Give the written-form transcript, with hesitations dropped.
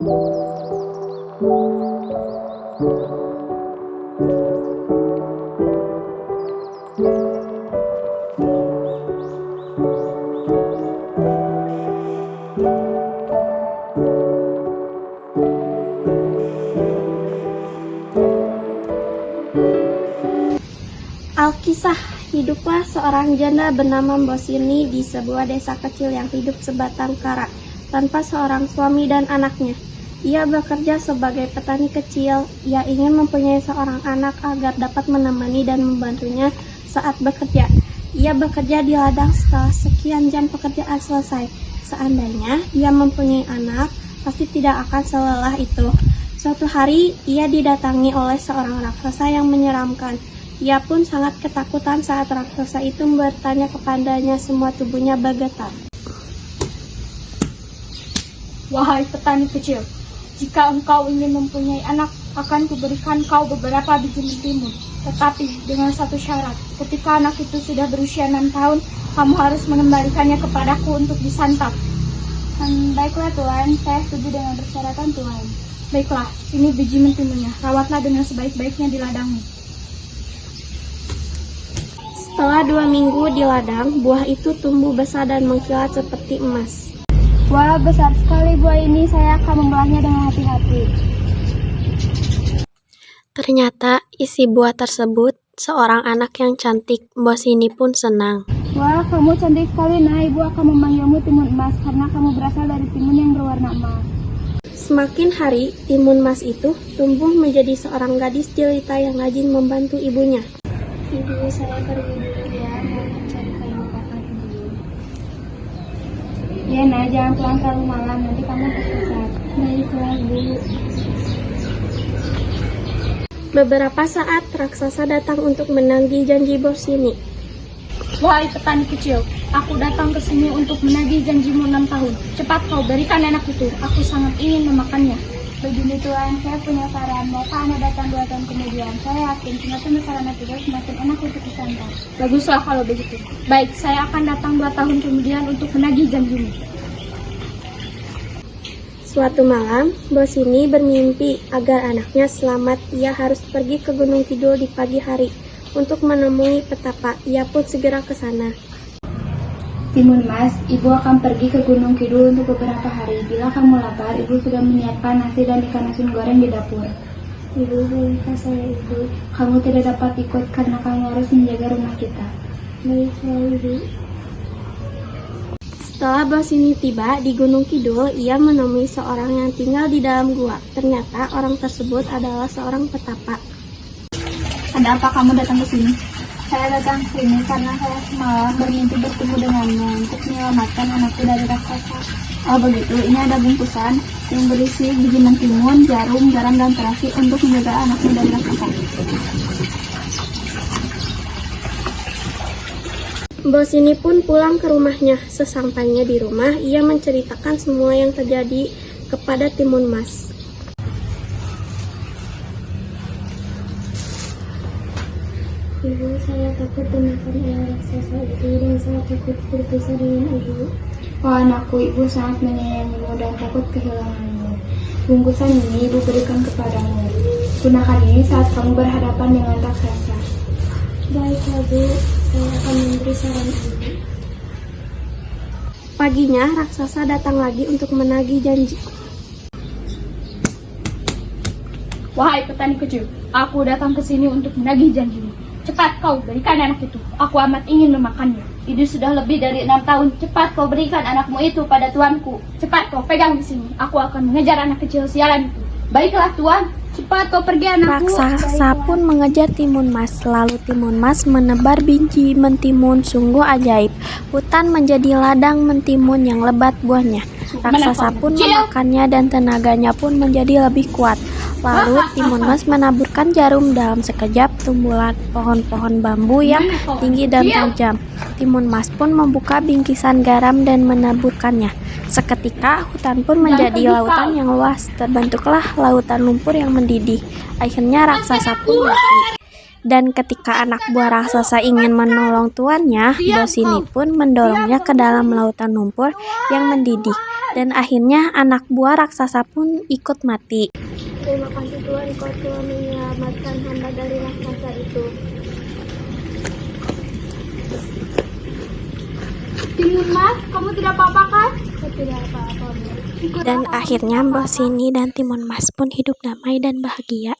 Alkisah, hiduplah seorang janda bernama Mbosini di sebuah desa kecil yang hidup sebatang kara, tanpa seorang suami dan anaknya. Ia bekerja sebagai petani kecil. Ia ingin mempunyai seorang anak agar dapat menemani dan membantunya saat bekerja. Ia bekerja di ladang setelah sekian jam pekerjaan selesai. Seandainya dia mempunyai anak, pasti tidak akan selelah itu. Suatu hari, ia didatangi oleh seorang raksasa yang menyeramkan. Ia pun sangat ketakutan saat raksasa itu bertanya kepadanya, semua tubuhnya bergetar. Wahai petani kecil, jika engkau ingin mempunyai anak, akan kuberikan kau beberapa biji mentimun. Tetapi dengan satu syarat, ketika anak itu sudah berusia 6 tahun, kamu harus mengembalikannya kepadaku untuk disantap. Baiklah Tuan, saya setuju dengan persyaratan Tuan. Baiklah, ini biji mentimunnya. Rawatlah dengan sebaik-baiknya di ladangmu. Setelah 2 minggu di ladang, buah itu tumbuh besar dan mengkilat seperti emas. Wah, besar sekali buah ini. Saya akan membelahnya dengan hati-hati. Ternyata isi buah tersebut seorang anak yang cantik. Mbosini pun senang. Wah, kamu cantik sekali, nah. Ibu akan memanggilmu timun emas karena kamu berasal dari timun yang berwarna emas. Semakin hari, timun emas itu tumbuh menjadi seorang gadis jelita yang rajin membantu ibunya. Ibu, saya pergi dulu ya, mau mencari kayu bakar dulu. Ya, nah, jangan pulang terlalu malam, nanti kamu tersesat. Baiklah, Bu. Beberapa saat, raksasa datang untuk menagih janji Mbosini. Wahai petani kecil, aku datang ke sini untuk menagih janjimu 6 tahun. Cepat kau berikan anak itu, aku sangat ingin memakannya. Begini Tuan, saya punya saran. Maukah Anda datang 2 tahun kemudian? Saya yakin semakin besar anak itu semakin enak untuk disantap. Baguslah kalau begitu. Baik, saya akan datang 2 tahun kemudian untuk menagih janjimu. Suatu malam, Mbosini bermimpi agar anaknya selamat. Ia harus pergi ke Gunung Kidul di pagi hari untuk menemui petapa. Ia pun segera ke sana. Timun Mas, Ibu akan pergi ke Gunung Kidul untuk beberapa hari. Bila kamu lapar, Ibu sudah menyiapkan nasi dan ikan asin goreng di dapur. Ibu, bolehkah saya ikut? Kamu tidak dapat ikut karena kamu harus menjaga rumah kita. Baiklah, Ibu. Setelah Mbosini tiba di Gunung Kidul, ia menemui seorang yang tinggal di dalam gua. Ternyata orang tersebut adalah seorang petapa. Ada apa kamu datang ke sini? Saya datang ke sini karena saya semalam bermimpi bertemu denganmu untuk menyelamatkan anakku dari raksasa. Oh begitu, ini ada bungkusan yang berisi biji mentimun, jarum, garam, dan terasi untuk menjaga anakmu dari raksasa. Mbosini pun pulang ke rumahnya. Sesampainya di rumah, ia menceritakan semua yang terjadi kepada Timun Mas. Ibu, saya takut dimakan oleh raksasa itu dan saya takut berpisah dengan ibu. Oh anakku, ibu sangat menyayangimu dan takut kehilanganmu. Bungkusan ini ibu berikan kepadamu. Gunakan ini saat kamu berhadapan dengan raksasa. Baiklah, Bu. Saya akan memberi saran ibu. Paginya, raksasa datang lagi untuk menagih janji. Wahai petani kecil, aku datang ke sini untuk menagih janjimu. Cepat kau berikan anak itu, aku amat ingin memakannya. Ini sudah lebih dari 6 tahun, cepat kau berikan anakmu itu pada tuanku. Cepat kau pegang di sini, aku akan mengejar anak kecil sialan itu. Baiklah tuan, cepat kau pergi anakku. Raksasa pun mengejar Timun Mas, lalu Timun Mas menebar biji mentimun sungguh ajaib. Hutan menjadi ladang mentimun yang lebat buahnya. Raksasa pun memakannya dan tenaganya pun menjadi lebih kuat. Lalu Timun Mas menaburkan jarum, dalam sekejap tumbuhlah pohon-pohon bambu yang tinggi dan tajam. Timun Mas pun membuka bingkisan garam dan menaburkannya. Seketika hutan pun menjadi lautan yang luas. Terbentuklah lautan lumpur yang mendidih. Akhirnya raksasa pun mati. Dan ketika anak buah raksasa ingin menolong tuannya, bos ini pun mendorongnya ke dalam lautan lumpur yang mendidih. Dan akhirnya anak buah raksasa pun ikut mati. Terima kasih Tuhan, kau telah menyelamatkan hamba dari raksasa itu. Timun Mas, kamu tidak apa-apa kan? Saya tidak apa-apa, Bu. Dan akhirnya bos ini dan Timun Mas pun hidup damai dan bahagia.